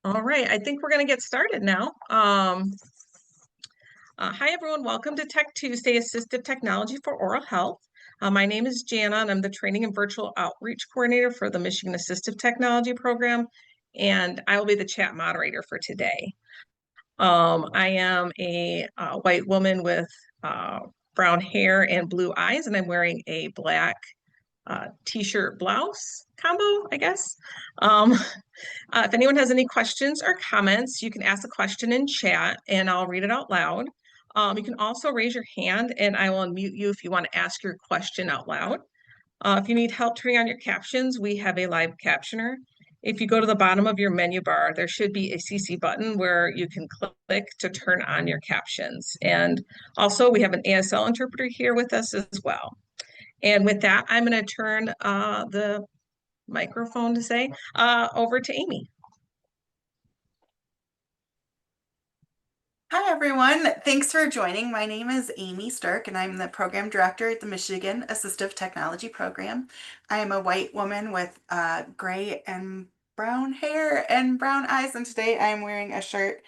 All right, I think we're going to get started now. Hi, everyone. Welcome to Tech Tuesday, Assistive Technology for Oral Health. My name is Jana, and I'm the Training and Virtual Outreach Coordinator for the Michigan Assistive Technology Program, and I will be the chat moderator for today. I am a white woman with brown hair and blue eyes, and I'm wearing a black t-shirt blouse combo, I guess. Um, if anyone has any questions or comments, you can ask a question in chat and I'll read it out loud. You can also raise your hand and I will unmute you if you want to ask your question out loud. If you need help turning on your captions, we have a live captioner. If you go to the bottom of your menu bar, there should be a CC button where you can click to turn on your captions. And also, we have an ASL interpreter here with us as well. And with that, I'm going to turn the microphone to say over to Amy. Hi, everyone. Thanks for joining. My name is Amy Stark, and I'm the Program Director at the Michigan Assistive Technology Program. I am a white woman with gray and brown hair and brown eyes, and today I'm wearing a shirt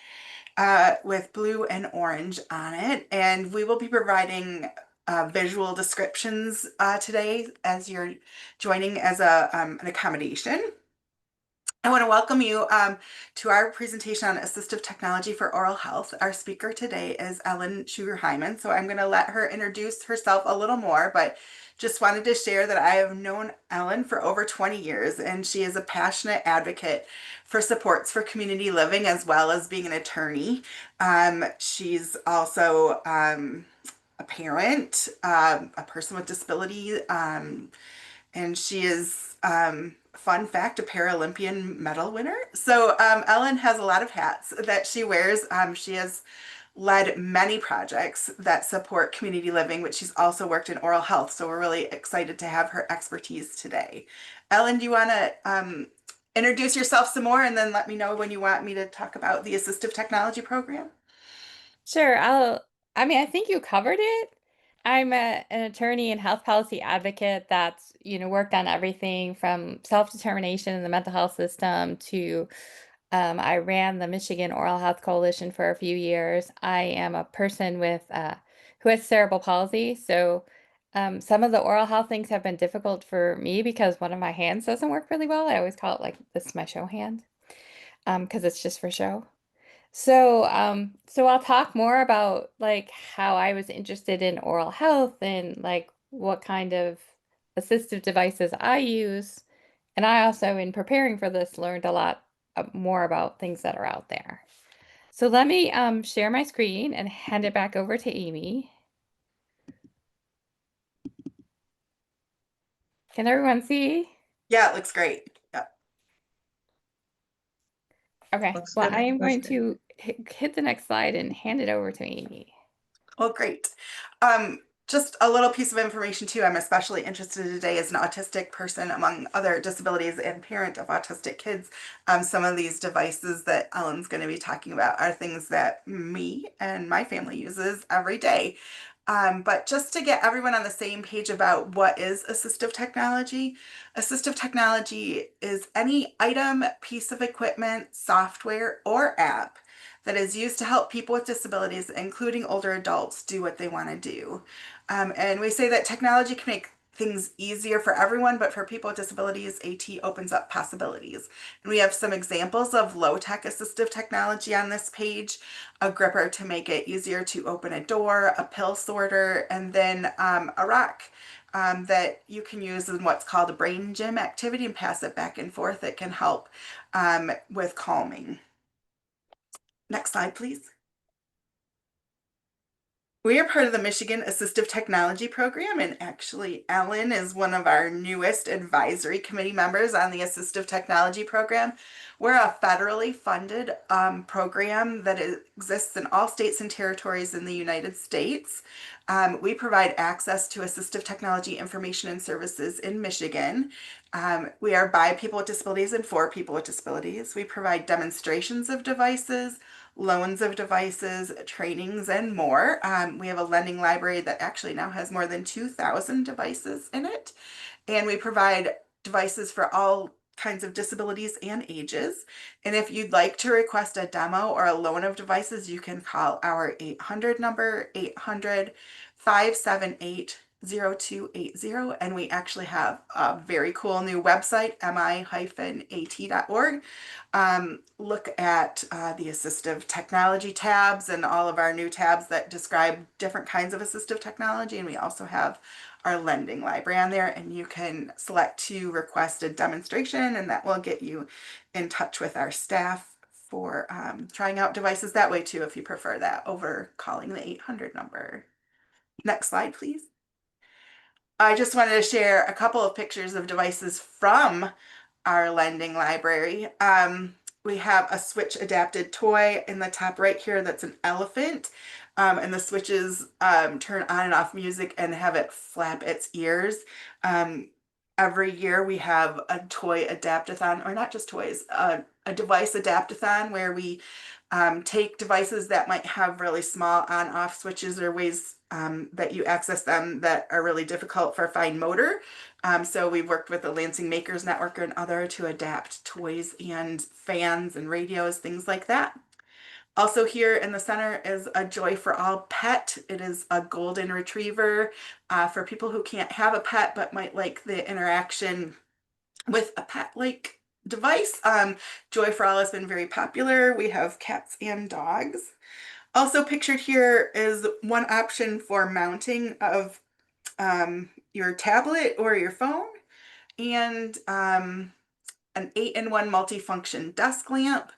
with blue and orange on it. And we will be providing visual descriptions today as you're joining as an accommodation. I want to welcome you to our presentation on assistive technology for oral health. Our speaker today is Ellen Sugrue Hyman, so I'm going to let her introduce herself a little more, but just wanted to share that I have known Ellen for over 20 years, and she is a passionate advocate for supports for community living as well as being an attorney. She's also a parent, a person with disability, and she is, fun fact, a Paralympian medal winner. So Ellen has a lot of hats that she wears. She has led many projects that support community living, but she's also worked in oral health. So we're really excited to have her expertise today. Ellen, do you want to introduce yourself some more and then let me know when you want me to talk about the assistive technology program? Sure, I think you covered it. I'm an attorney and health policy advocate that's, worked on everything from self-determination in the mental health system to I ran the Michigan Oral Health Coalition for a few years. I am a person who has cerebral palsy, so some of the oral health things have been difficult for me because one of my hands doesn't work really well. I always call it like this is my show hand, because it's just for show. So I'll talk more about like how I was interested in oral health and like what kind of assistive devices I use. And I also, in preparing for this, learned a lot more about things that are out there. So let me share my screen and hand it back over to Amy. Can everyone see? Yeah, it looks great. Yeah. Okay, Looks well, good. I am Looks going good. to hit the next slide and hand it over to Amy. Oh, great. Um, just a little piece of information too. I'm especially interested today as an autistic person among other disabilities and parent of autistic kids. Some of these devices that Ellen's going to be talking about are things that me and my family uses every day. But just to get everyone on the same page about what is assistive technology is any item, piece of equipment, software, or app that is used to help people with disabilities, including older adults, do what they want to do. And we say that technology can make things easier for everyone, but for people with disabilities, AT opens up possibilities. And we have some examples of low-tech assistive technology on this page: a gripper to make it easier to open a door, a pill sorter, and then a rock that you can use in what's called a brain gym activity and pass it back and forth. It can help with calming. Next slide, please. We are part of the Michigan Assistive Technology Program, and actually, Ellen is one of our newest advisory committee members on the Assistive Technology Program. We're a federally funded program that exists in all states and territories in the United States. We provide access to assistive technology information and services in Michigan. We are by people with disabilities and for people with disabilities. We provide demonstrations of devices, loans of devices, trainings, and more. We have a lending library that actually now has more than 2,000 devices in it. And we provide devices for all kinds of disabilities and ages. And if you'd like to request a demo or a loan of devices, you can call our 800 number, 800-578-0280. And we actually have a very cool new website, mi-at.org. Look at the assistive technology tabs and all of our new tabs that describe different kinds of assistive technology. And we also have our lending library on there, and you can select to request a demonstration, and that will get you in touch with our staff for trying out devices that way too, if you prefer that over calling the 800 number. Next slide, please. I just wanted to share a couple of pictures of devices from our lending library. We have a switch adapted toy in the top right here that's an elephant. And the switches turn on and off music and have it flap its ears. Every year we have a toy adaptathon, or not just toys, a device adaptathon where we take devices that might have really small on-off switches or ways that you access them that are really difficult for fine motor. So we've worked with the Lansing Makers Network and other to adapt toys and fans and radios, things like that. Also here in the center is a Joy for All pet. It is a golden retriever for people who can't have a pet but might like the interaction with a pet-like device. Joy for All has been very popular. We have cats and dogs. Also pictured here is one option for mounting of your tablet or your phone, and an 8-in-1 multifunction desk lamp.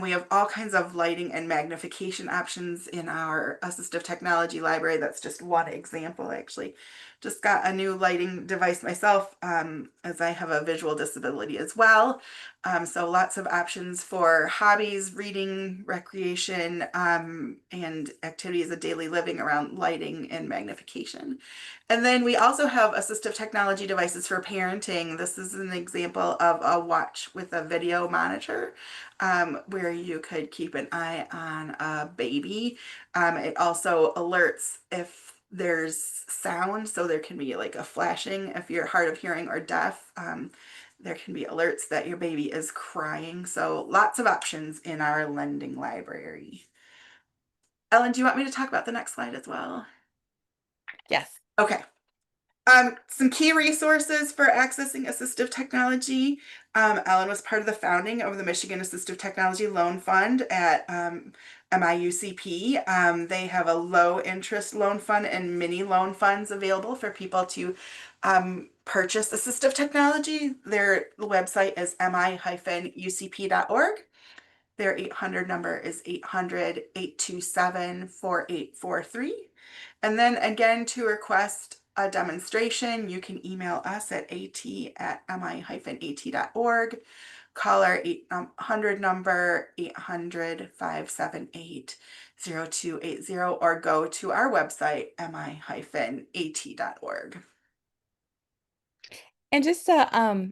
We have all kinds of lighting and magnification options in our assistive technology library. That's just one example. I actually just got a new lighting device myself, as I have a visual disability as well. So lots of options for hobbies, reading, recreation, and activities of daily living around lighting and magnification. And then we also have assistive technology devices for parenting. This is an example of a watch with a video monitor, where you could keep an eye on a baby. It also alerts if there's sound, so there can be like a flashing if you're hard of hearing or deaf. There can be alerts that your baby is crying. So lots of options in our lending library. Ellen, do you want me to talk about the next slide as well? Yes. Okay. Some key resources for accessing assistive technology. Ellen was part of the founding of the Michigan Assistive Technology Loan Fund at MIUCP. They have a low interest loan fund and mini loan funds available for people to purchase assistive technology. Their website is mi-ucp.org. Their 800 number is 800-827-4843. And then again, to request a demonstration, you can email us at at mi-at.org. Call our 800 number, 800-578-0280, or go to our website, mi-at.org. And just to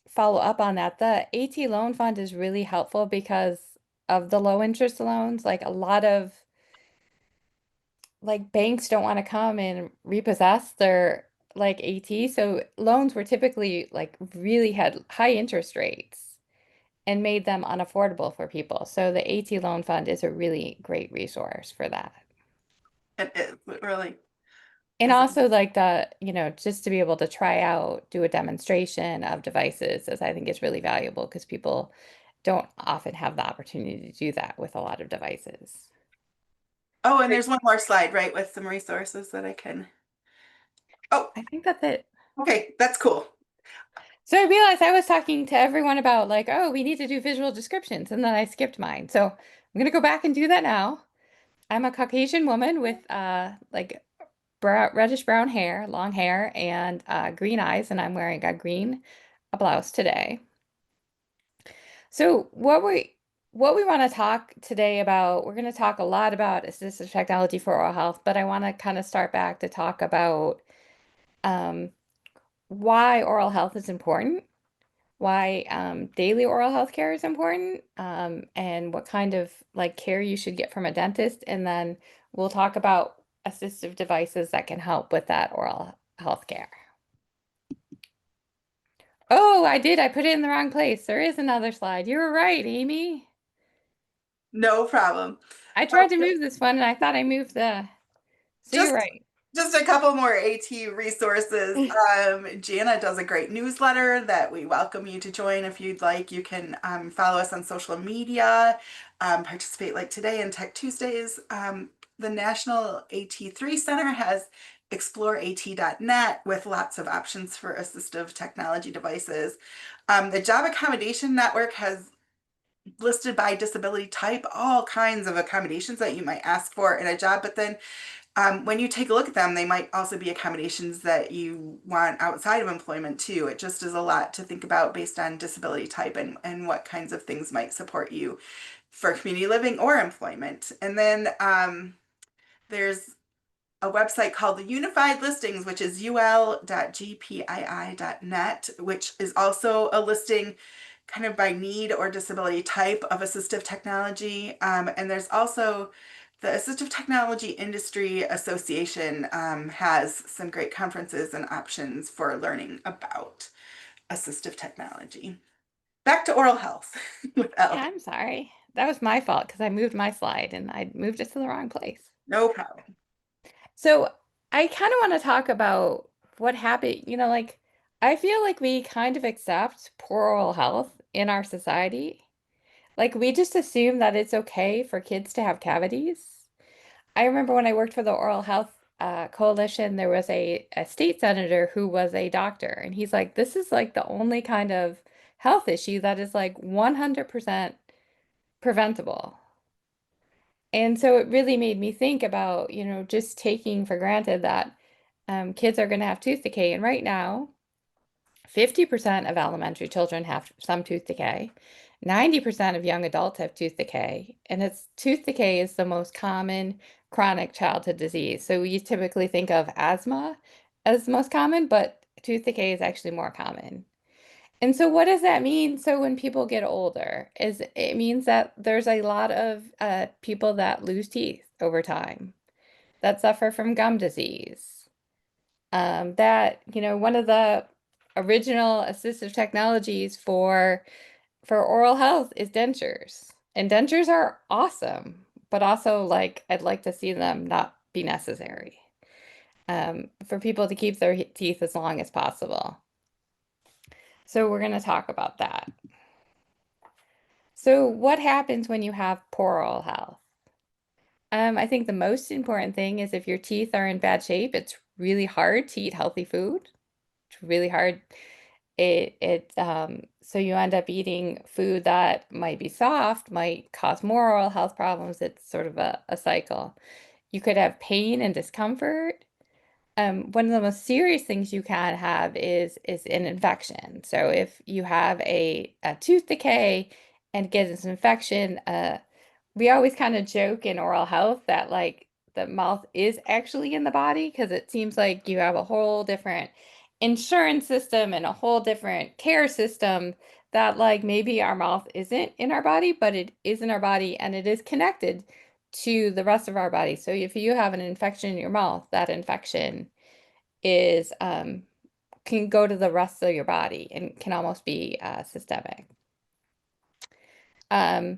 follow up on that, the AT loan fund is really helpful because of the low interest loans. Like a lot of like banks don't want to come and repossess their like AT. So loans were typically like really had high interest rates and made them unaffordable for people. So the AT loan fund is a really great resource for that. It really And is. also like the, just to be able to try out, do a demonstration of devices is I think is really valuable because people don't often have the opportunity to do that with a lot of devices. Oh, and there's one more slide, right, with some resources that I can. Oh, I think that's it. okay, that's cool. So I realized I was talking to everyone about like, oh, we need to do visual descriptions, and then I skipped mine. So I'm gonna go back and do that now. I'm a Caucasian woman with like reddish brown hair, long hair, and green eyes, and I'm wearing a blouse today. So what we want to talk today about, we're going to talk a lot about assistive technology for oral health, but I want to kind of start back to talk about um, why oral health is important, why daily oral health care is important, and what kind of like care you should get from a dentist, and then we'll talk about assistive devices that can help with that oral health care. Oh, I did. I put it in the wrong place. There is another slide. You were right, Amy. No problem. I tried to move this one and I thought I moved so you're Just right. just a couple more AT resources. Jana does a great newsletter that we welcome you to join if you'd like. You can follow us on social media, participate like today in Tech Tuesdays. The National AT3 Center has exploreat.net with lots of options for assistive technology devices. The Job Accommodation Network has listed by disability type all kinds of accommodations that you might ask for in a job, but then when you take a look at them, they might also be accommodations that you want outside of employment too. It just is a lot to think about based on disability type and what kinds of things might support you for community living or employment. And then there's a website called the Unified Listings, which is ul.gpii.net, which is also a listing kind of by need or disability type of assistive technology. And there's also the Assistive Technology Industry Association has some great conferences and options for learning about assistive technology. Back to oral health with Yeah, Elle. I'm sorry. That was my fault because I moved my slide and I moved it to the wrong place. No problem. So I kind of want to talk about what happened. Like I feel like we kind of accept poor oral health in our society. Like we just assume that it's okay for kids to have cavities. I remember when I worked for the Oral Health Coalition, there was a state senator who was a doctor, and he's like, this is like the only kind of health issue that is like 100% preventable. And so it really made me think about, just taking for granted that kids are going to have tooth decay. And right now, 50% of elementary children have some tooth decay. 90% of young adults have tooth decay. And tooth decay is the most common chronic childhood disease. So we typically think of asthma as the most common, but tooth decay is actually more common. And so what does that mean? So when people get older, is it means that there's a lot of people that lose teeth over time, that suffer from gum disease. One of the original assistive technologies for oral health is dentures. And dentures are awesome, but also like I'd like to see them not be necessary. For people to keep their teeth as long as possible. So we're going to talk about that. So what happens when you have poor oral health? I think the most important thing is if your teeth are in bad shape, it's really hard to eat healthy food. It's really hard. So you end up eating food that might be soft, might cause more oral health problems. It's sort of a cycle. You could have pain and discomfort. One of the most serious things you can have is an infection. So if you have a tooth decay and get this infection, we always kind of joke in oral health that like the mouth is actually in the body because it seems like you have a whole different insurance system and a whole different care system that like maybe our mouth isn't in our body, but it is in our body and it is connected to the rest of our body. So if you have an infection in your mouth, that infection is can go to the rest of your body and can almost be systemic. Um,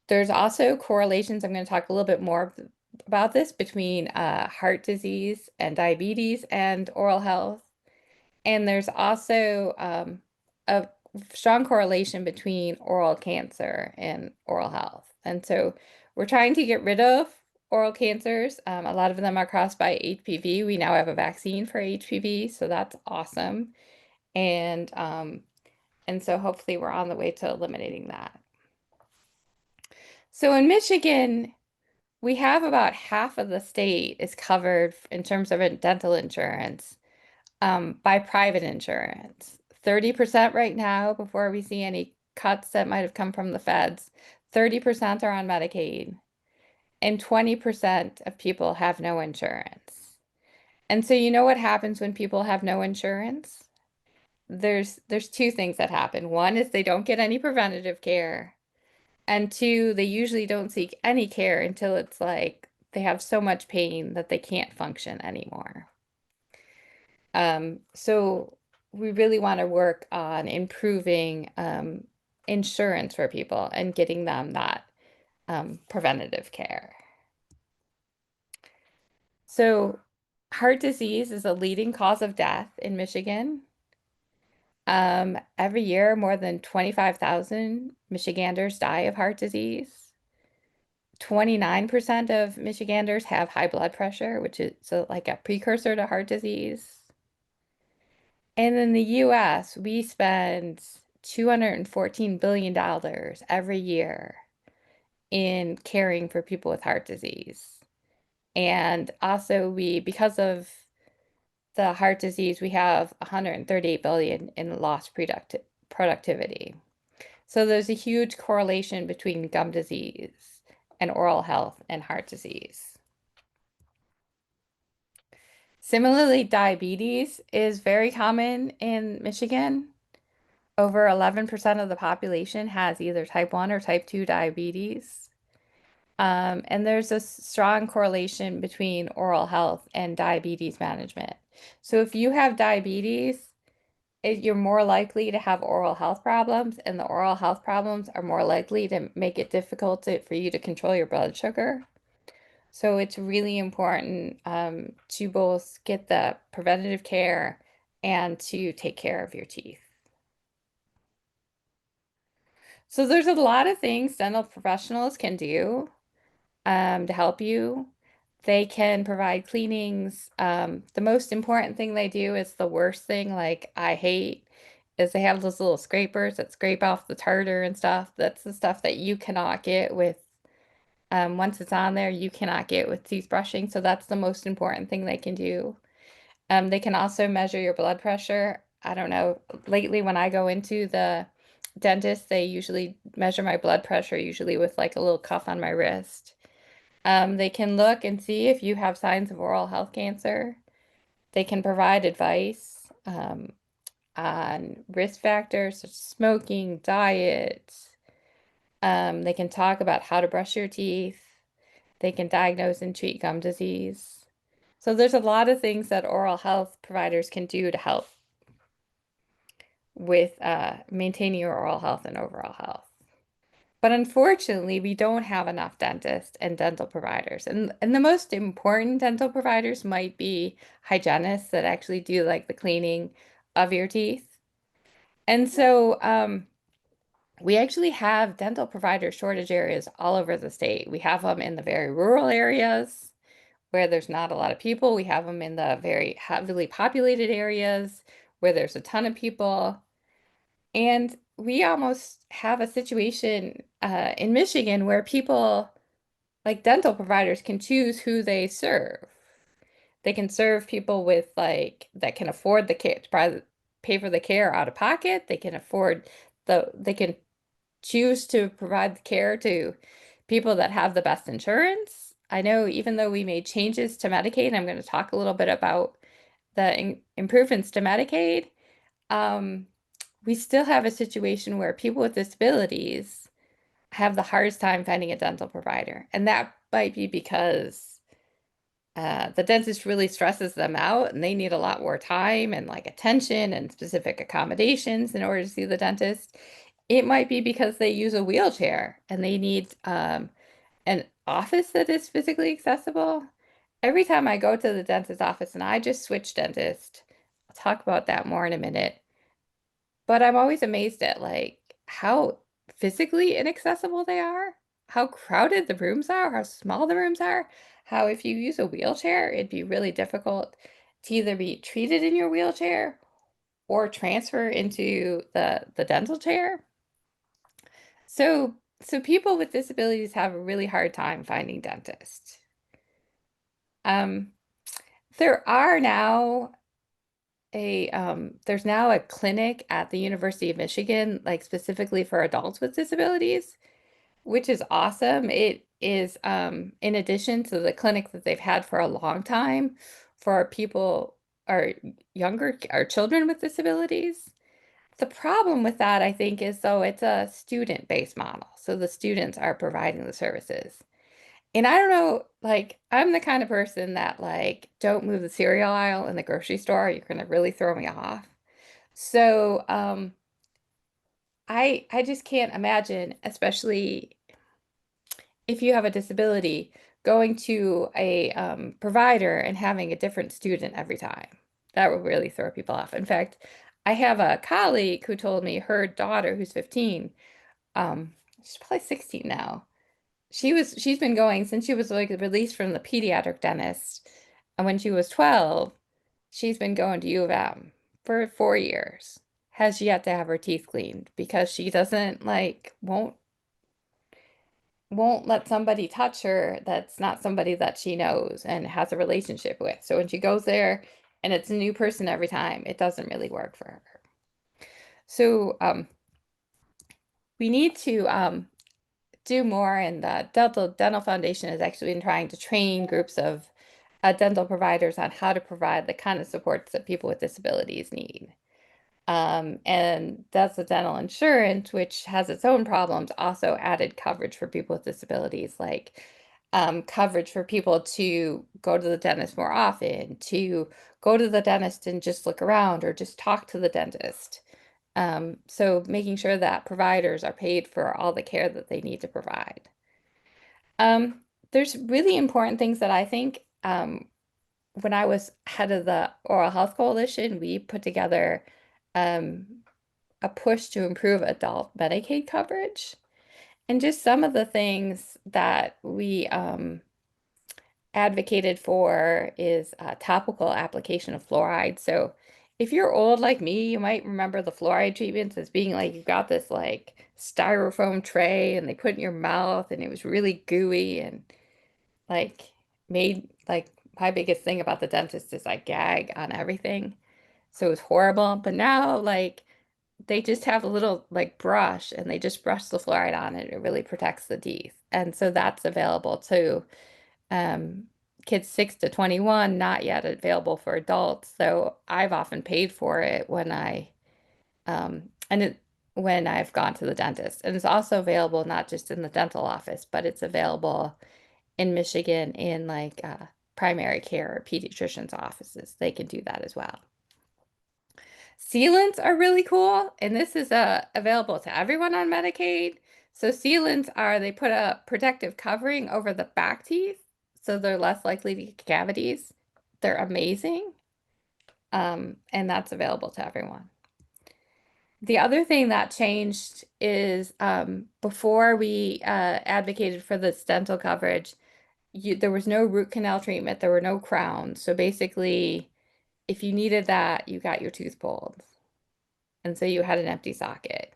there's also correlations. I'm going to talk a little bit more about this between heart disease and diabetes and oral health. And there's also a strong correlation between oral cancer and oral health. And so we're trying to get rid of oral cancers. A lot of them are caused by HPV. We now have a vaccine for HPV, so that's awesome. And so hopefully we're on the way to eliminating that. So in Michigan, we have about half of the state is covered in terms of dental insurance by private insurance. 30% right now, before we see any cuts that might have come from the feds, 30% are on Medicaid, and 20% of people have no insurance. And so you know what happens when people have no insurance? There's two things that happen. One is they don't get any preventative care, and two, they usually don't seek any care until it's like they have so much pain that they can't function anymore. So we really want to work on improving insurance for people and getting them that preventative care. So, heart disease is a leading cause of death in Michigan. Every year, more than 25,000 Michiganders die of heart disease. 29% of Michiganders have high blood pressure, which is like a precursor to heart disease. And in the US, we spend $214 billion every year in caring for people with heart disease. And also because of the heart disease, we have 138 billion in lost productivity. So there's a huge correlation between gum disease and oral health and heart disease. Similarly, diabetes is very common in Michigan. Over 11% of the population has either type 1 or type 2 diabetes. And there's a strong correlation between oral health and diabetes management. So if you have diabetes, you're more likely to have oral health problems, and the oral health problems are more likely to make it difficult for you to control your blood sugar. So it's really important to both get the preventative care and to take care of your teeth. So there's a lot of things dental professionals can do to help you. They can provide cleanings. The most important thing they do is the worst thing, like I hate, is they have those little scrapers that scrape off the tartar and stuff. That's the stuff that you cannot get with, once it's on there, you cannot get with toothbrushing. So that's the most important thing they can do. They can also measure your blood pressure. I don't know, lately when I go into the dentist, they usually measure my blood pressure, usually with like a little cuff on my wrist. They can look and see if you have signs of oral health cancer. They can provide advice on risk factors such as smoking, diet. They can talk about how to brush your teeth. They can diagnose and treat gum disease. So there's a lot of things that oral health providers can do to help with maintaining your oral health and overall health. But unfortunately, we don't have enough dentists and dental providers. And the most important dental providers might be hygienists that actually do like the cleaning of your teeth. And so we actually have dental provider shortage areas all over the state. We have them in the very rural areas where there's not a lot of people. We have them in the very heavily populated areas where there's a ton of people. And we almost have a situation in Michigan where people, like dental providers, can choose who they serve. They can serve people with like that can afford the care to pay for the care out of pocket. They can afford they can choose to provide the care to people that have the best insurance. I know even though we made changes to Medicaid, I'm going to talk a little bit about the improvements to Medicaid. We still have a situation where people with disabilities have the hardest time finding a dental provider. And that might be because the dentist really stresses them out and they need a lot more time and like attention and specific accommodations in order to see the dentist. It might be because they use a wheelchair and they need an office that is physically accessible. Every time I go to the dentist's office, and I just switched dentist, I'll talk about that more in a minute. But I'm always amazed at like how physically inaccessible they are, how crowded the rooms are, how small the rooms are, how if you use a wheelchair, it'd be really difficult to either be treated in your wheelchair or transfer into the dental chair. So people with disabilities have a really hard time finding dentists. Um, there are now there's now a clinic at the University of Michigan, like specifically for adults with disabilities, which is awesome. It is in addition to the clinic that they've had for a long time for people or younger or children with disabilities. The problem with that, I think, is though it's a student-based model. So the students are providing the services. And I don't know, like, I'm the kind of person that, like, don't move the cereal aisle in the grocery store. You're going to really throw me off. So I just can't imagine, especially if you have a disability, going to a provider and having a different student every time. That would really throw people off. In fact, I have a colleague who told me her daughter, who's 15, she's probably 16 now. She's been going since she was like released from the pediatric dentist, and when she was 12, she's been going to U of M for 4 years. Has yet to have her teeth cleaned because she doesn't like won't let somebody touch her that's not somebody that she knows and has a relationship with. So when she goes there and it's a new person every time, it doesn't really work for her. So we need to do more, and the Dental Foundation has actually been trying to train groups of dental providers on how to provide the kind of supports that people with disabilities need. And that's the dental insurance, which has its own problems, also added coverage for people with disabilities, like coverage for people to go to the dentist more often, to go to the dentist and just look around or just talk to the dentist. So making sure that providers are paid for all the care that they need to provide. There's really important things that I think when I was head of the Oral Health Coalition, we put together um, a push to improve adult Medicaid coverage. And just some of the things that we advocated for is topical application of fluoride. So if you're old like me, you might remember the fluoride treatments as being like you've got this like styrofoam tray and they put it in your mouth and it was really gooey and like made like my biggest thing about the dentist is I gag on everything. So it was horrible. But now like they just have a little like brush and they just brush the fluoride on it. It really protects the teeth. And so that's available to um, kids 6 to 21, not yet available for adults. So I've often paid for it when when I've gone to the dentist. And it's also available not just in the dental office, but it's available in Michigan in like primary care or pediatrician's offices. They can do that as well. Sealants are really cool, and this is available to everyone on Medicaid. So sealants are, they put a protective covering over the back teeth, so they're less likely to get cavities. They're amazing, and that's available to everyone. The other thing that changed is before we advocated for this dental coverage, there was no root canal treatment, there were no crowns. So basically, if you needed that, you got your tooth pulled. And so you had an empty socket.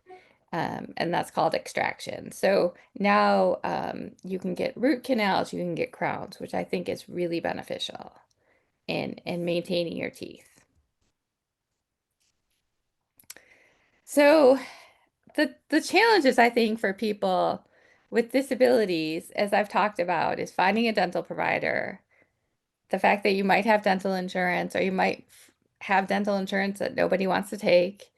And that's called extraction. So now you can get root canals, you can get crowns, which I think is really beneficial in maintaining your teeth. So the challenges I think for people with disabilities, as I've talked about, is finding a dental provider, the fact that you might have dental insurance or you might have dental insurance that nobody wants to take.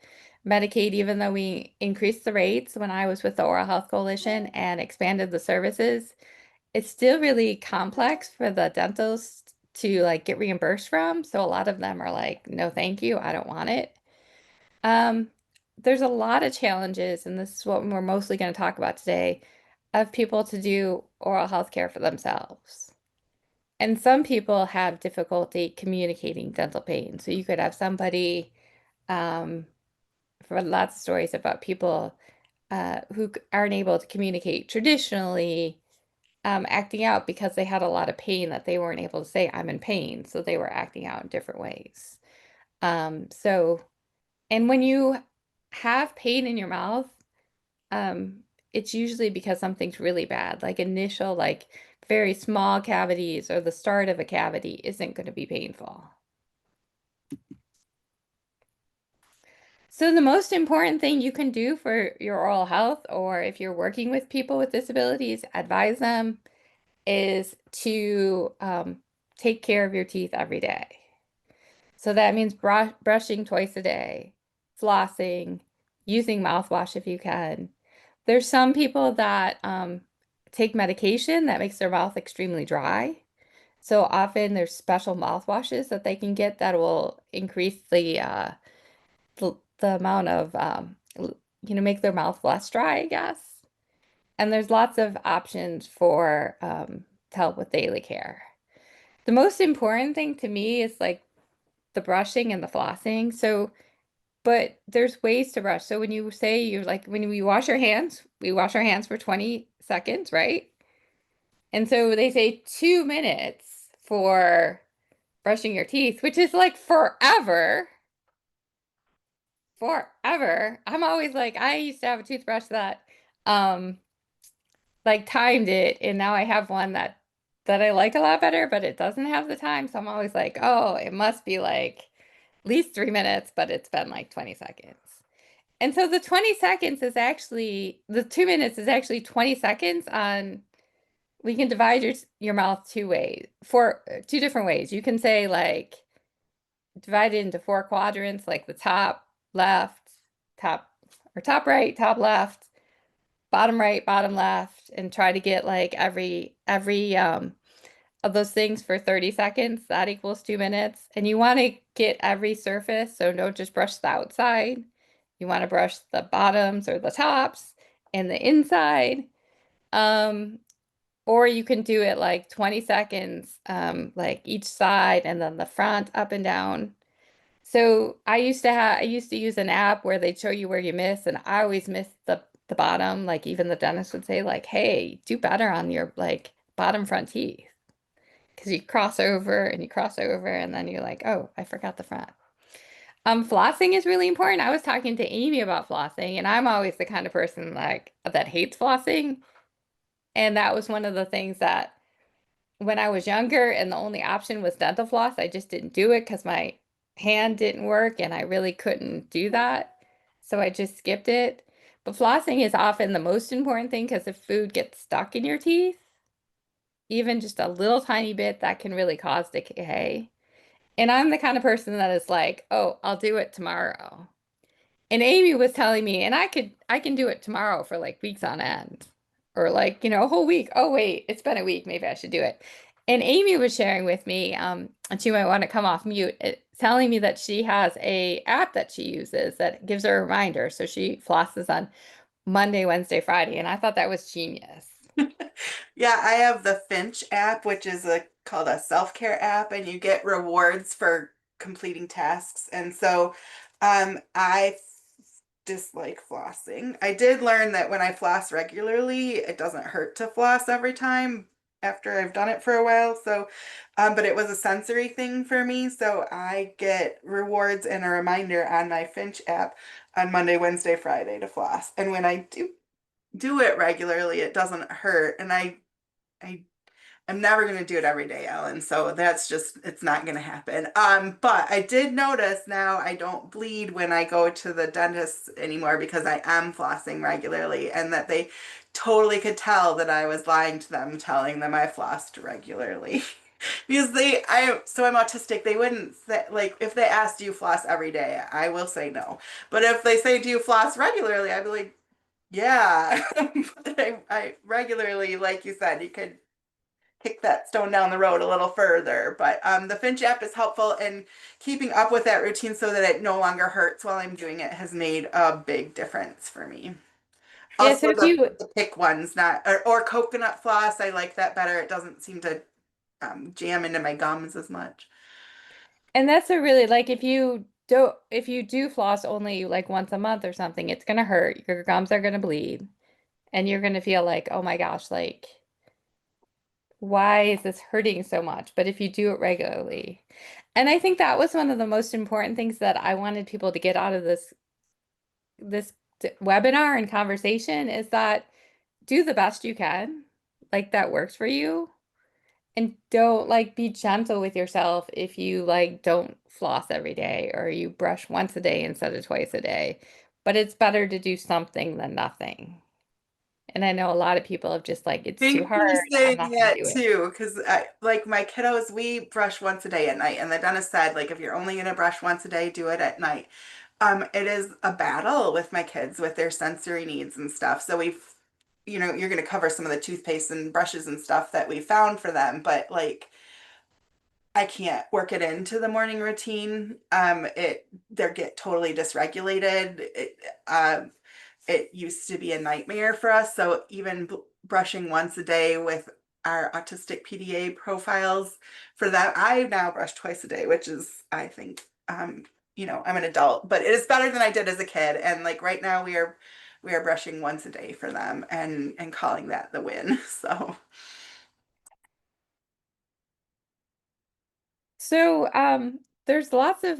Medicaid, even though we increased the rates when I was with the Oral Health Coalition and expanded the services, it's still really complex for the dentals to like get reimbursed from. So a lot of them are like, no, thank you, I don't want it. Um, there's a lot of challenges, and this is what we're mostly going to talk about today, of people to do oral health care for themselves. And some people have difficulty communicating dental pain. So you could have somebody, for lots of stories about people who aren't able to communicate traditionally, acting out because they had a lot of pain that they weren't able to say, I'm in pain. So they were acting out in different ways. And when you have pain in your mouth, it's usually because something's really bad, like initial, like very small cavities or the start of a cavity isn't going to be painful. So the most important thing you can do for your oral health, or if you're working with people with disabilities, advise them, is to take care of your teeth every day. So that means brushing twice a day, flossing, using mouthwash if you can. There's some people that take medication that makes their mouth extremely dry. So often there's special mouthwashes that they can get that will increase the the amount of make their mouth less dry, I guess. And there's lots of options for to help with daily care. The most important thing to me is like the brushing and the flossing. So, but there's ways to brush. So when you say you're like, when we wash our hands, we wash our hands for 20 seconds, right? And so they say 2 minutes for brushing your teeth, which is like forever. Forever. I'm always like, I used to have a toothbrush that um like timed it, and now I have one that I like a lot better, but it doesn't have the time. So I'm always like, oh, it must be like at least 3 minutes, but it's been like 20 seconds. And so the 20 seconds is actually the 2 minutes is actually 20 seconds on we can divide your mouth two ways for two different ways. You can say like divide it into four quadrants, like the top left, top or top right, top left, bottom right, bottom left, and try to get like every of those things for 30 seconds. That equals 2 minutes. And you want to get every surface, so don't just brush the outside. You want to brush the bottoms or the tops and the inside. Um, or you can do it like 20 seconds, like each side and then the front up and down. So I used to use an app where they'd show you where you miss, and I always missed the bottom. Like even the dentist would say, like, hey, do better on your like bottom front teeth. Because you cross over and you cross over, and then you're like, oh, I forgot the front. Flossing is really important. I was talking to Amy about flossing, and I'm always the kind of person like that hates flossing. And that was one of the things that when I was younger and the only option was dental floss, I just didn't do it because my hand didn't work and I really couldn't do that. So I just skipped it. But flossing is often the most important thing because if food gets stuck in your teeth, even just a little tiny bit, that can really cause decay. And I'm the kind of person that is like, oh, I'll do it tomorrow. And Amy was telling me, and I can do it tomorrow for like weeks on end, or like, a whole week. Oh, wait, it's been a week. Maybe I should do it. And Amy was sharing with me, and she might want to come off mute, telling me that she has a app that she uses that gives her a reminder. So she flosses on Monday, Wednesday, Friday. And I thought that was genius. Yeah, I have the Finch app, which is called a self-care app, and you get rewards for completing tasks. And so I dislike flossing. I did learn that when I floss regularly, it doesn't hurt to floss every time after I've done it for a while. So, but it was a sensory thing for me. So I get rewards and a reminder on my Finch app on Monday, Wednesday, Friday to floss. And when I do it regularly, it doesn't hurt. And I I'm never going to do it every day, Ellen. So that's just, it's not going to happen. But I did notice now I don't bleed when I go to the dentist anymore because I am flossing regularly, and that they totally could tell that I was lying to them, telling them I flossed regularly. Because so I'm autistic, they wouldn't say, like, if they ask, do you floss every day? I will say no. But if they say, do you floss regularly? I'd be like, yeah. But I regularly, like you said, you could kick that stone down the road a little further. But the Finch app is helpful in keeping up with that routine so that it no longer hurts while I'm doing it has made a big difference for me. Yeah, Also, so if you the pick ones, not or coconut floss, I like that better. It doesn't seem to jam into my gums as much. and that's a really like if you do floss only like once a month or something, it's gonna hurt. Your gums are gonna bleed, and you're gonna feel like, oh my gosh, like why is this hurting so much? But if you do it regularly, and I think that was one of the most important things that I wanted people to get out of this webinar and conversation is that do the best you can, like that works for you, and don't like be gentle with yourself if you like don't floss every day or you brush once a day instead of twice a day. But it's better to do something than nothing. And I know a lot of people have just like, it's too Thanks hard. for I'm saying not going to that do it. too, because like my kiddos, we brush once a day at night, and the dentist said, like, if you're only gonna brush once a day, do it at night. It is a battle with my kids with their sensory needs and stuff. So you're gonna cover some of the toothpaste and brushes and stuff that we found for them, but like I can't work it into the morning routine. They get totally dysregulated. It used to be a nightmare for us. So even brushing once a day with our autistic PDA profiles for that, I now brush twice a day, which is, I think, I'm an adult, but it is better than I did as a kid. And like right now we are brushing once a day for them and calling that the win. So So, there's lots of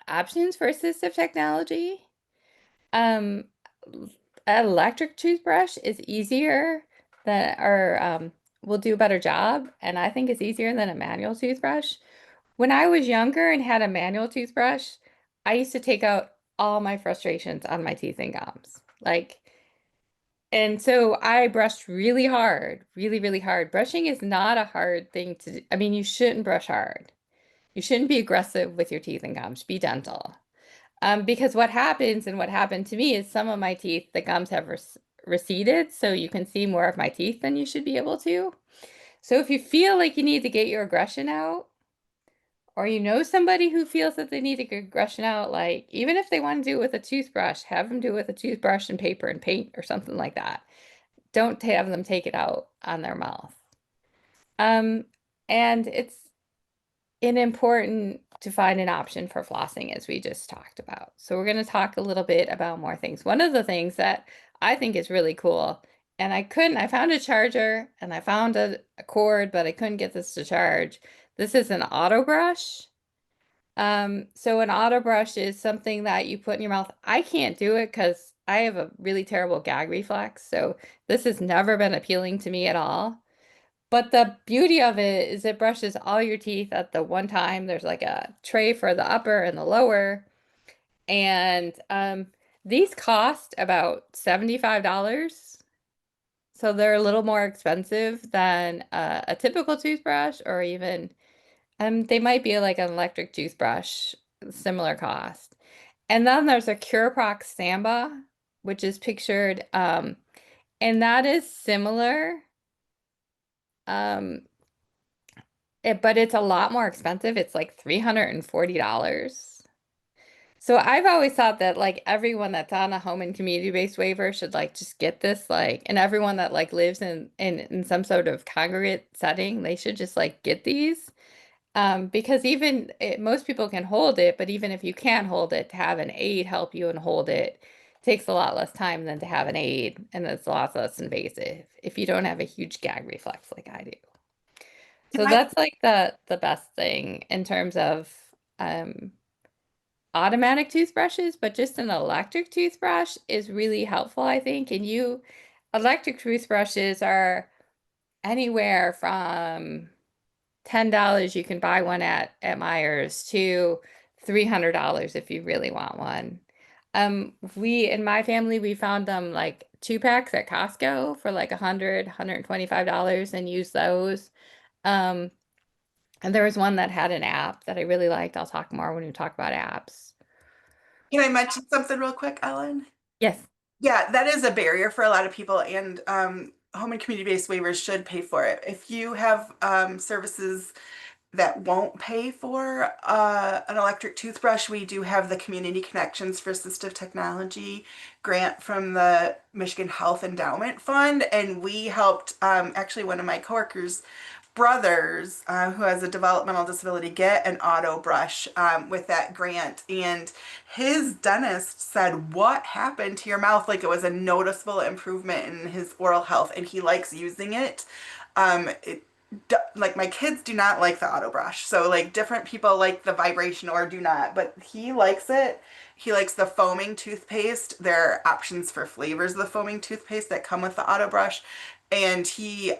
options for assistive technology. Um, an electric toothbrush is easier than, or will do a better job, and I think it's easier than a manual toothbrush. When I was younger and had a manual toothbrush, I used to take out all my frustrations on my teeth and gums. Like, and so I brushed really hard, really, really hard. Brushing is not a hard thing to do. I mean, you shouldn't brush hard. You shouldn't be aggressive with your teeth and gums. Be gentle. Because what happens and what happened to me is some of my teeth, the gums have receded, so you can see more of my teeth than you should be able to. So if you feel like you need to get your aggression out, or you know somebody who feels that they need to get aggression out, like even if they want to do it with a toothbrush, have them do it with a toothbrush and paper and paint or something like that. Don't have them take it out on their mouth. Um, and it's important to find an option for flossing, as we just talked about. So we're going to talk a little bit about more things. One of the things that I think is really cool, and I found a charger and I found a cord, but I couldn't get this to charge. This is an auto brush. So an auto brush is something that you put in your mouth. I can't do it because I have a really terrible gag reflex. So this has never been appealing to me at all. But the beauty of it is it brushes all your teeth at the one time. There's like a tray for the upper and the lower. And these cost about $75. So they're a little more expensive than a typical toothbrush, or even they might be like an electric toothbrush, similar cost. And then there's a Cureprox Samba, which is pictured, and that is similar. Um, but it's a lot more expensive. It's like $340. So I've always thought that like everyone that's on a home and community-based waiver should like just get this, like, and everyone that like lives in some sort of congregate setting, they should just like get these. Because most people can hold it, but even if you can't hold it, to have an aide help you and hold it takes a lot less time than to have an aide, and it's a lot less invasive if you don't have a huge gag reflex like I do. can So I that's like the best thing in terms of um, automatic toothbrushes, but just an electric toothbrush is really helpful, I think. Electric toothbrushes are anywhere from $10 you can buy one at Myers to $300 if you really want one. In my family, we found them like 2 packs at Costco for like $125 and use those. Um, and there was one that had an app that I really liked. I'll talk more when we talk about apps. can I mention something real quick, Ellen? Yes. Yeah, that is a barrier for a lot of people, and home and community-based waivers should pay for it. If you have services that won't pay for an electric toothbrush, we do have the Community Connections for Assistive Technology grant from the Michigan Health Endowment Fund, and we helped actually one of my coworkers' brothers who has a developmental disability get an auto brush with that grant, and his dentist said, "What happened to your mouth?" Like it was a noticeable improvement in his oral health, and he likes using it. It like my kids do not like the auto brush. So like different people like the vibration or do not, but he likes it. He likes the foaming toothpaste. There are options for flavors of the foaming toothpaste that come with the auto brush. And he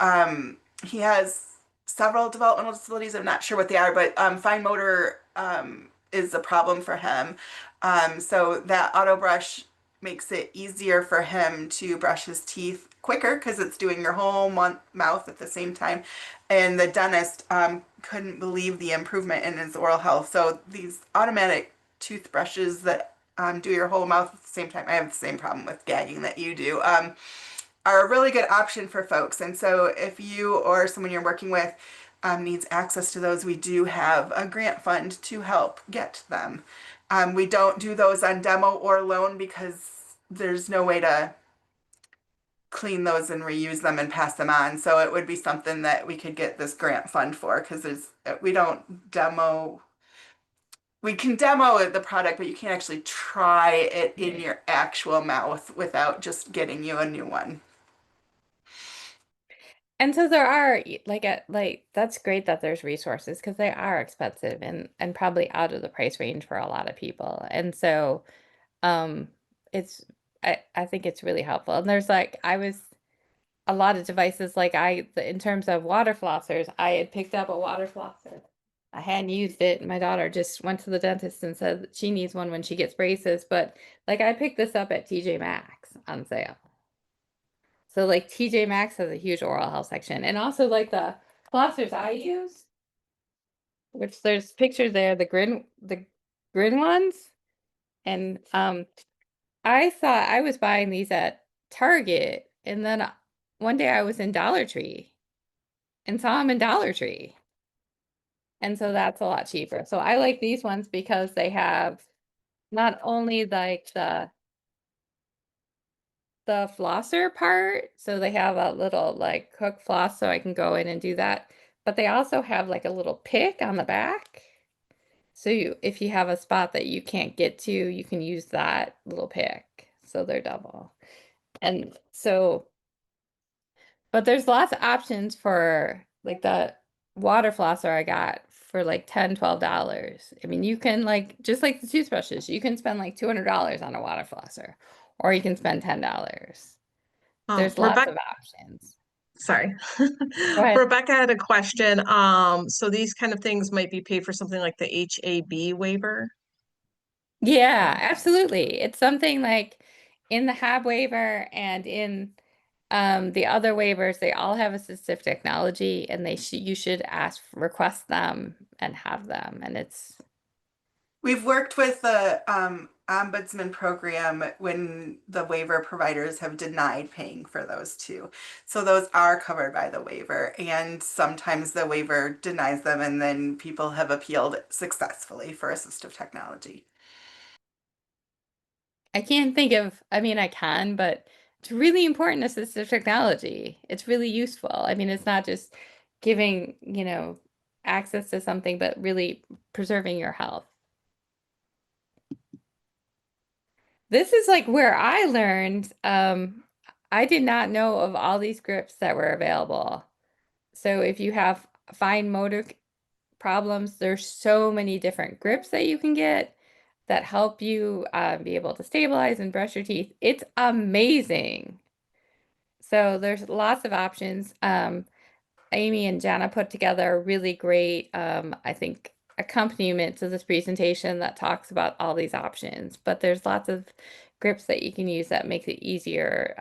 has several developmental disabilities. I'm not sure what they are, but fine motor is a problem for him. So that auto brush makes it easier for him to brush his teeth quicker because it's doing your whole mouth at the same time. And the dentist couldn't believe the improvement in his oral health. So these automatic toothbrushes that do your whole mouth at the same time, I have the same problem with gagging that you do, are a really good option for folks. And so if you or someone you're working with needs access to those, we do have a grant fund to help get them. We don't do those on demo or loan because there's no way to clean those and reuse them and pass them on. So it would be something that we could get this grant fund for, because we don't demo. We can demo the product, but you can't actually try it in your actual mouth without just getting you a new one. And so there are like that's great that there's resources because they are expensive and probably out of the price range for a lot of people. And so um it's I think it's really helpful. And there's like I was a lot of devices like in terms of water flossers, I had picked up a water flosser. I hadn't used it. My daughter just went to the dentist and said that she needs one when she gets braces, but like I picked this up at TJ Maxx on sale. So like TJ Maxx has a huge oral health section. And also like the flossers I use, which there's pictures there, the grin ones. And I thought I was buying these at Target, and then one day I was in Dollar Tree and saw them in Dollar Tree. And so that's a lot cheaper. So I like these ones because they have not only like the flosser part, so they have a little like hook floss so I can go in and do that, but they also have like a little pick on the back. So if you have a spot that you can't get to, you can use that little pick. So they're double. And so, but there's lots of options for like the water flosser I got for like $10, $12. I mean, you can like, just like the toothbrushes, you can spend like $200 on a water flosser, or you can spend $10. There's lots Rebecca, of options. sorry. Go ahead. Rebecca had a question. So these kind of things might be paid for something like the HAB waiver. Yeah, absolutely. It's something like in the HAB waiver and in the other waivers, they all have assistive technology, and you should request them and have them. And it's We've worked with the ombudsman program when the waiver providers have denied paying for those too. So those are covered by the waiver, and sometimes the waiver denies them, and then people have appealed successfully for assistive technology. I can't think of, I mean, I can, but it's really important assistive technology. It's really useful. I mean, it's not just giving, access to something, but really preserving your health. This is like where I learned, I did not know of all these grips that were available. So if you have fine motor problems, there's so many different grips that you can get that help you be able to stabilize and brush your teeth. It's amazing. So there's lots of options. Amy and Jana put together a really great, I think, accompaniment to this presentation that talks about all these options. But there's lots of grips that you can use that makes it easier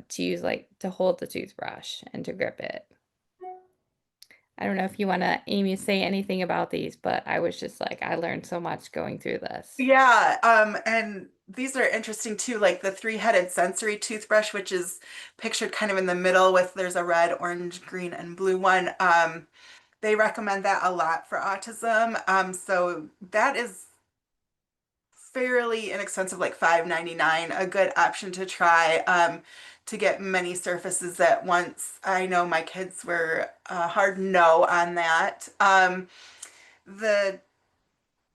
to use, like to hold the toothbrush and to grip it. I don't know if you want to, Amy, say anything about these, but I was just like, I learned so much going through this. Yeah, and these are interesting too, like the three-headed sensory toothbrush, which is pictured kind of in the middle with there's a red, orange, green, and blue one. They recommend that a lot for autism. So that is fairly inexpensive, like $5.99, a good option to try to get many surfaces at once. I know my kids were hard no on that. The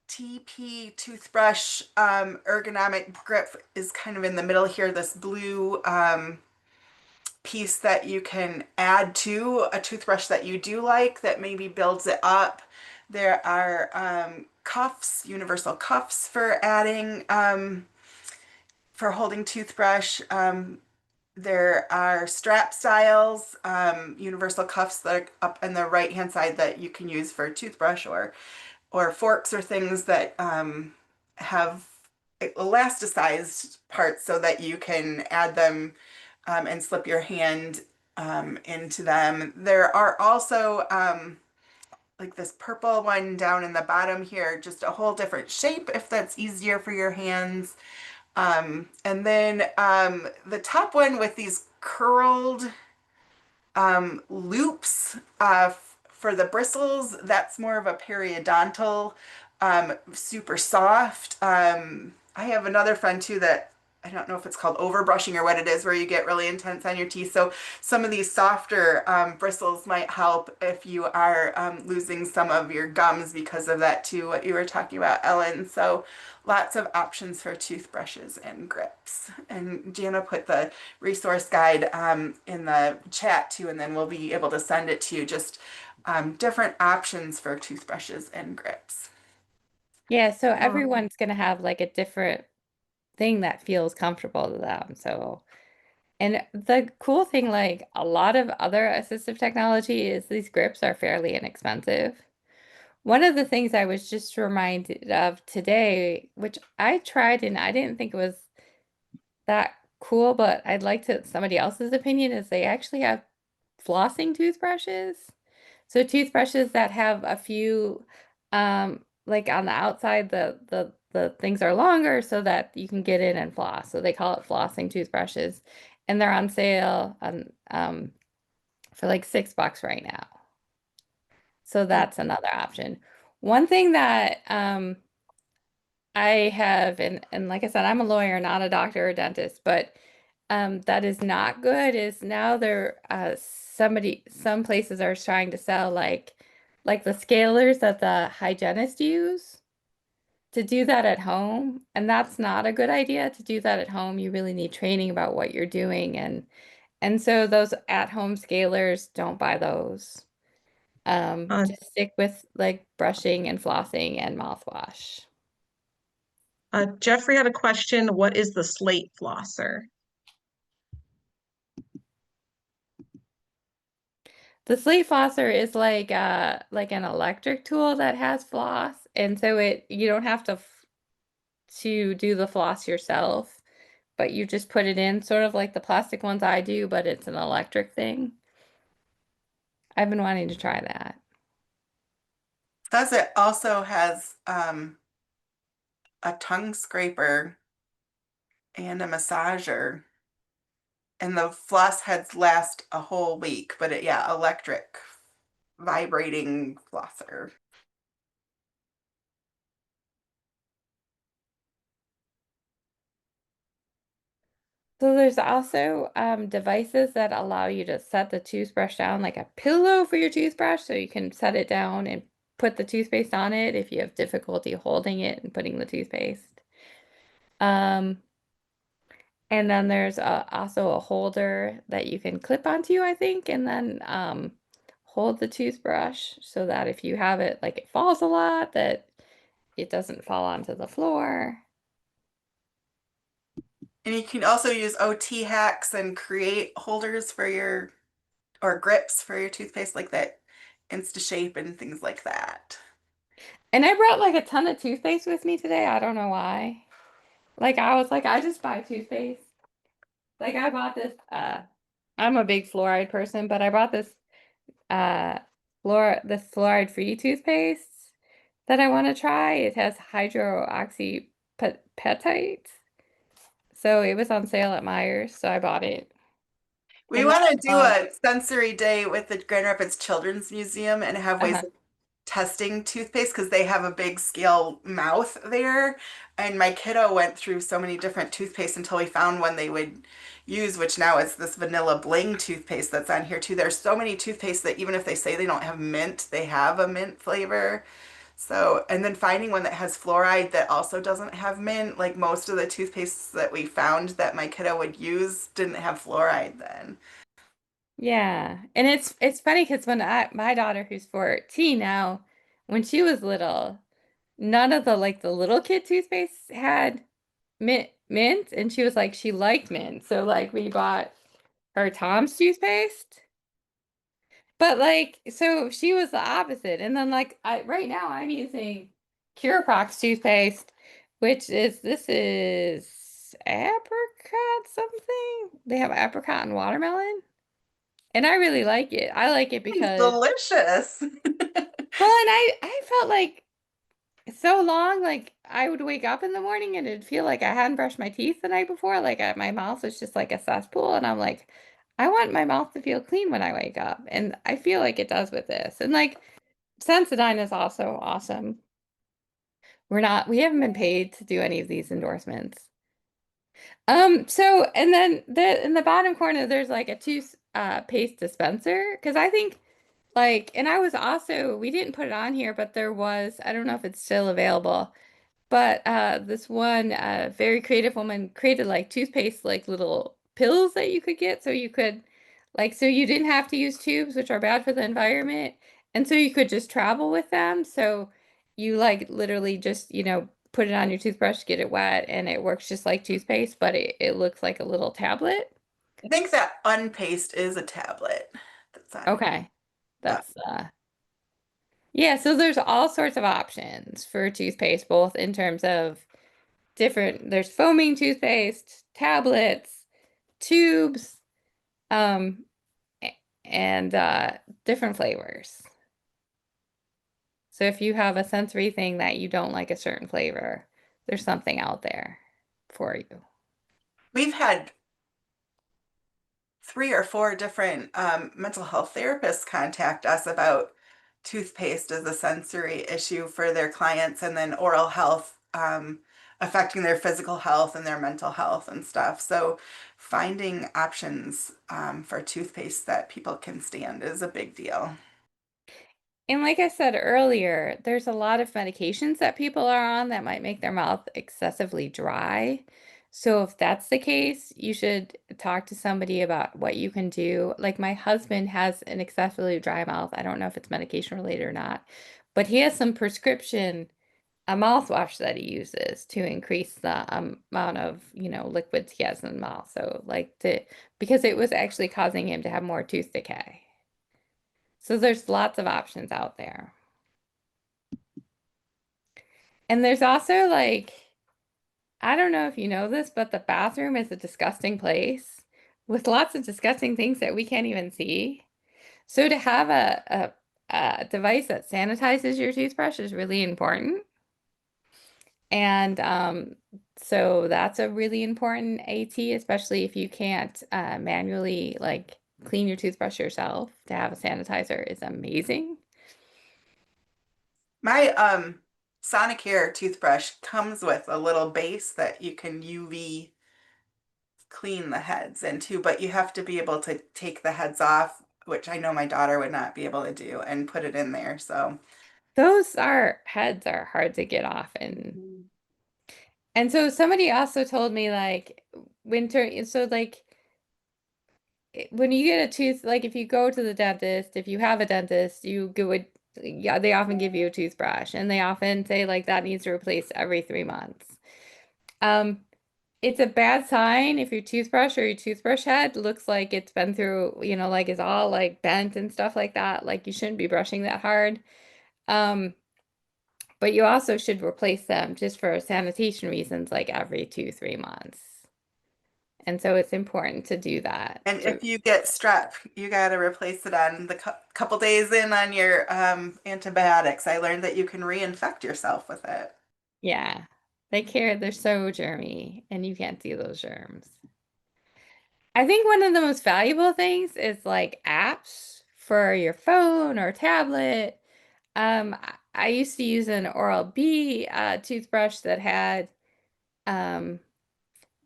TP toothbrush ergonomic grip is kind of in the middle here, this blue piece that you can add to a toothbrush that you do like that maybe builds it up. There are cuffs, universal cuffs for adding, for holding toothbrush. There are strap styles, universal cuffs that are up on the right hand side that you can use for a toothbrush or forks or things that have elasticized parts so that you can add them and slip your hand into them. There are also like this purple one down in the bottom here, just a whole different shape if that's easier for your hands. And then the top one with these curled loops For the bristles, that's more of a periodontal, super soft. I have another friend too that I don't know if it's called overbrushing or what it is, where you get really intense on your teeth. So some of these softer bristles might help if you are losing some of your gums because of that too, what you were talking about, Ellen. So lots of options for toothbrushes and grips. And Jana put the resource guide in the chat too, and then we'll be able to send it to you, just different options for toothbrushes and grips. Yeah, so Um, everyone's gonna have like a different thing that feels comfortable to them. So, and the cool thing, like a lot of other assistive technology, is these grips are fairly inexpensive. One of the things I was just reminded of today, which I tried and I didn't think it was that cool, but I'd like to somebody else's opinion, is they actually have flossing toothbrushes. So toothbrushes that have a few like on the outside the things are longer so that you can get in and floss. So they call it flossing toothbrushes. And they're on sale on for like $6 right now. So that's another option. One thing that I have, and like I said, I'm a lawyer, not a doctor or dentist, but that is not good is now some places are trying to sell like the scalers that the hygienists use to do that at home, and that's not a good idea to do that at home. You really need training about what you're doing, and so those at-home scalers, don't buy those. uh, Just stick with like brushing and flossing and mouthwash. Jeffrey had a question. What is the slate flosser? The slate flosser is like an electric tool that has floss, and so it you don't have to do the floss yourself, but you just put it in, sort of like the plastic ones I do, but it's an electric thing. I've been wanting to try that. Says it also has a tongue scraper and a massager. And the floss heads last a whole week, but yeah, electric vibrating flosser. So there's also devices that allow you to set the toothbrush down like a pillow for your toothbrush, so you can set it down and put the toothpaste on it if you have difficulty holding it and putting the toothpaste. Um, and then there's also a holder that you can clip onto you, I think, and then hold the toothbrush so that if you have it, like it falls a lot, that it doesn't fall onto the floor. And you can also use OT hacks and create holders for your, or grips for your toothpaste, like that InstaShape and things like that. And I brought like a ton of toothpaste with me today. I don't know why. Like I was like, I just buy toothpaste. Like I bought this, I'm a big fluoride person, but I bought this uh this fluoride free toothpaste that I want to try. It has hydroxypeptide. So it was on sale at Myers, so I bought it. We And then want to do uh, a sensory day with the Grand Rapids Children's Museum and have ways uh-huh. of testing toothpaste because they have a big scale mouth there. And my kiddo went through so many different toothpaste until we found one they would use, which now is this vanilla bling toothpaste that's on here too. There's so many toothpaste that even if they say they don't have mint, they have a mint flavor. So, and then finding one that has fluoride that also doesn't have mint, like most of the toothpastes that we found that my kiddo would use didn't have fluoride then. Yeah. And it's funny because when my daughter who's 14 now, when she was little, none of the like the little kid toothpaste had mint, and she was like she liked mint. So like we bought her Tom's toothpaste. But like so she was the opposite. And then like I right now I'm using Cureprox toothpaste, which is this is apricot something. They have apricot and watermelon. And I really like it. I like it It's because delicious. well, and I felt like so long, like I would wake up in the morning and it'd feel like I hadn't brushed my teeth the night before. Like my mouth was just like a cesspool, and I'm like, I want my mouth to feel clean when I wake up, and I feel like it does with this. And like Sensodyne is also awesome. We haven't been paid to do any of these endorsements. So and then in the bottom corner there's like a tooth paste dispenser because I think like and I was also we didn't put it on here, but there was I don't know if it's still available. But this one very creative woman created like toothpaste, like little pills that you could get, so you could, like, so you didn't have to use tubes, which are bad for the environment, and so you could just travel with them. So you like literally just, put it on your toothbrush, get it wet, and it works just like toothpaste, but it looks like a little tablet. I think that unpaste is a tablet that's on here. Okay, Yeah. that's yeah. So there's all sorts of options for toothpaste, both in terms of there's foaming toothpaste, tablets, tubes, um, and different flavors. So if you have a sensory thing that you don't like a certain flavor, there's something out there for you. We've had 3 or 4 different mental health therapists contact us about toothpaste as a sensory issue for their clients, and then oral health affecting their physical health and their mental health and stuff. So finding options for toothpaste that people can stand is a big deal. And like I said earlier, there's a lot of medications that people are on that might make their mouth excessively dry. So if that's the case, you should talk to somebody about what you can do. Like my husband has an excessively dry mouth. I don't know if it's medication related or not, but he has some prescription a mouthwash that he uses to increase the amount of, liquids he has in the mouth. So because it was actually causing him to have more tooth decay. So there's lots of options out there. And there's also like, I don't know if you know this, but the bathroom is a disgusting place with lots of disgusting things that we can't even see. So to have a device that sanitizes your toothbrush is really important. And so that's a really important AT, especially if you can't manually like clean your toothbrush yourself. To have a sanitizer is amazing. My Sonicare toothbrush comes with a little base that you can UV clean the heads into, but you have to be able to take the heads off, which I know my daughter would not be able to do, and put it in there. So Those are heads are hard to get off and so somebody also told me like winter so like when you get a tooth like if you go to the dentist, if you have a dentist, you would yeah, they often give you a toothbrush and they often say like that needs to replace every 3 months. Um, it's a bad sign if your toothbrush or your toothbrush head looks like it's been through, like it's all like bent and stuff like that. Like you shouldn't be brushing that hard. Um, but you also should replace them just for sanitation reasons, like every 2, 3 months. And so it's important to do that. and if you get strep, you got to replace it on the couple days in on your antibiotics. I learned that you can reinfect yourself with it. Yeah, they're so germy and you can't see those germs. I think one of the most valuable things is like apps for your phone or tablet. I used to use an Oral-B toothbrush that had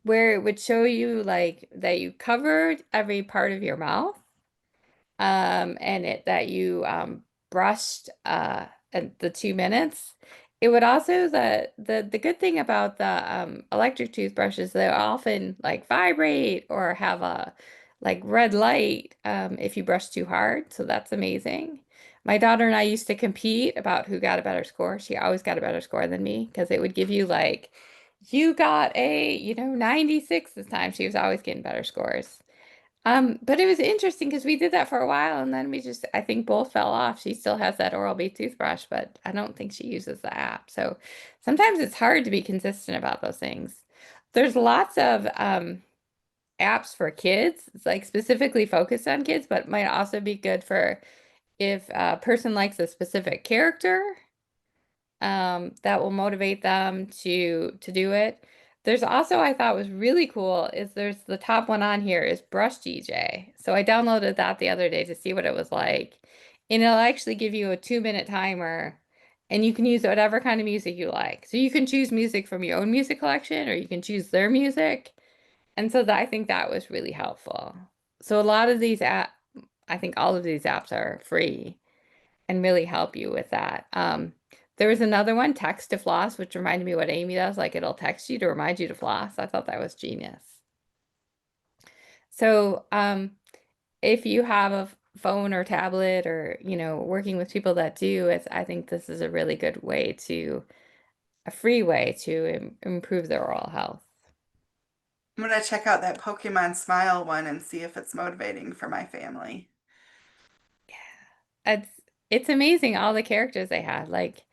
where it would show you like that you covered every part of your mouth, and it that you brushed at the 2 minutes. It would also the good thing about the electric toothbrushes, they often like vibrate or have a like red light if you brush too hard. So that's amazing. My daughter and I used to compete about who got a better score. She always got a better score than me because it would give you like you got a 96 this time. She was always getting better scores. But it was interesting because we did that for a while and then we just, I think both fell off. She still has that Oral-B toothbrush, but I don't think she uses the app. So sometimes it's hard to be consistent about those things. There's lots of apps for kids, it's like specifically focused on kids, but might also be good for if a person likes a specific character that will motivate them to do it. There's also, I thought was really cool, is there's the top one on here is Brush DJ. So I downloaded that the other day to see what it was like. And it'll actually give you a 2-minute timer and you can use whatever kind of music you like. So you can choose music from your own music collection or you can choose their music. And so that, I think that was really helpful. So a lot of these I think all of these apps are free and really help you with that. There was another one, Text to Floss, which reminded me what Amy does. Like it'll text you to remind you to floss. I thought that was genius. So if you have a phone or tablet or, working with people that do, I think this is a really good way a free way to improve their oral health. I'm gonna check out that Pokemon Smile one and see if it's motivating for my family. It's it's amazing all the characters they had. Like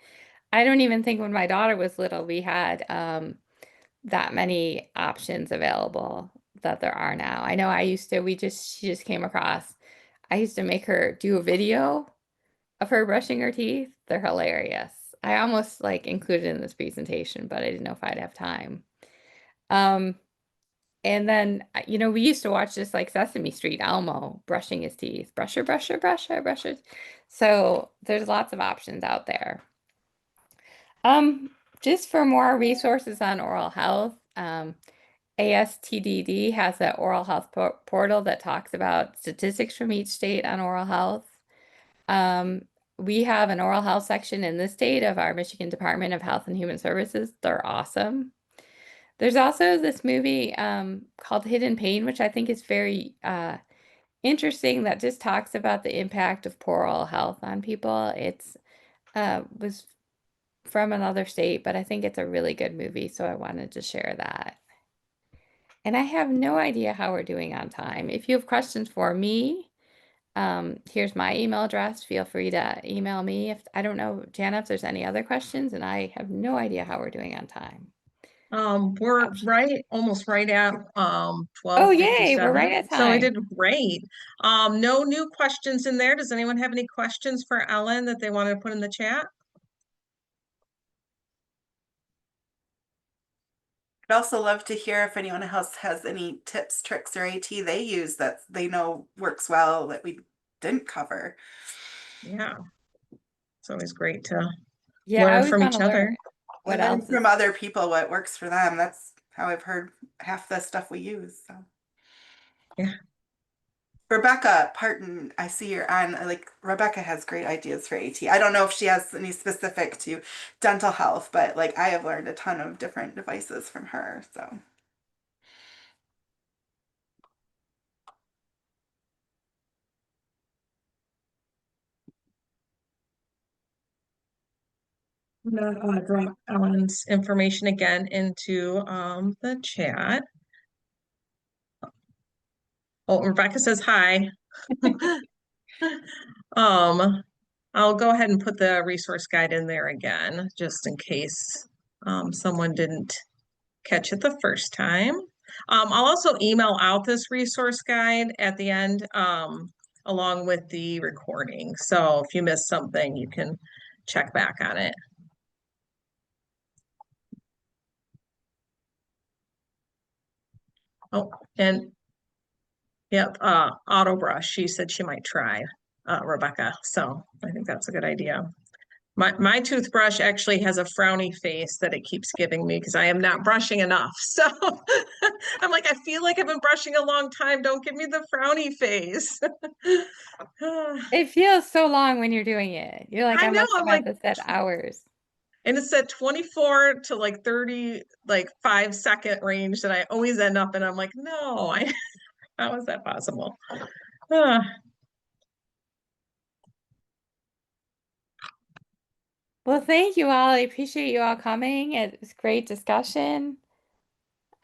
I don't even think when my daughter was little we had that many options available that there are now. I know I used to, she just came across, I used to make her do a video of her brushing her teeth. They're hilarious. I almost like included in this presentation, but I didn't know if I'd have time. Um, and then, we used to watch this like Sesame Street, Elmo brushing his teeth, brusher, brusher, brusher, brusher. So there's lots of options out there. Just for more resources on oral health, ASTDD has an oral health portal that talks about statistics from each state on oral health. We have an oral health section in the state of our Michigan Department of Health and Human Services. They're awesome. There's also this movie called Hidden Pain, which I think is very interesting, that just talks about the impact of poor oral health on people. It's was from another state, but I think it's a really good movie, so I wanted to share that. And I have no idea how we're doing on time. If you have questions for me, here's my email address. Feel free to email me. If I don't know, Jana, if there's any other questions, and I have no idea how we're doing on time. We're almost right at Oh, yay, we're 12:57. right at So I time. did great. No new questions in there. Does anyone have any questions for Ellen that they want to put in the chat? I'd also love to hear if anyone else has any tips, tricks, or AT they use that they know works well that we didn't cover. Yeah, it's always great to Yeah, I learn always from want each to learn other. what And learn else is. from other people what works for them. That's how I've heard half the stuff we use. So. Yeah. Rebecca Parton, I see you're on. Like Rebecca has great ideas for AT. I don't know if she has any specific to dental health, but like I have learned a ton of different devices from her. So I'm gonna drop Ellen's information again into the chat. Oh, Rebecca says hi. I'll go ahead and put the resource guide in there again, just in case someone didn't catch it the first time. I'll also email out this resource guide at the end, along with the recording. So if you missed something, you can check back on it. Oh, and yep, auto brush. She said she might try, Rebecca. So I think that's a good idea. My toothbrush actually has a frowny face that it keeps giving me because I am not brushing enough. So I'm like, I feel like I've been brushing a long time. Don't give me the frowny face. It feels so long when you're doing it. You're like, I I know. must I'm have had like, this at hours. and it's at 24 to like 30, like 5-second range that I always end up in. I'm like, no, how is that possible? Ah. Well, thank you all. I appreciate you all coming. It was great discussion.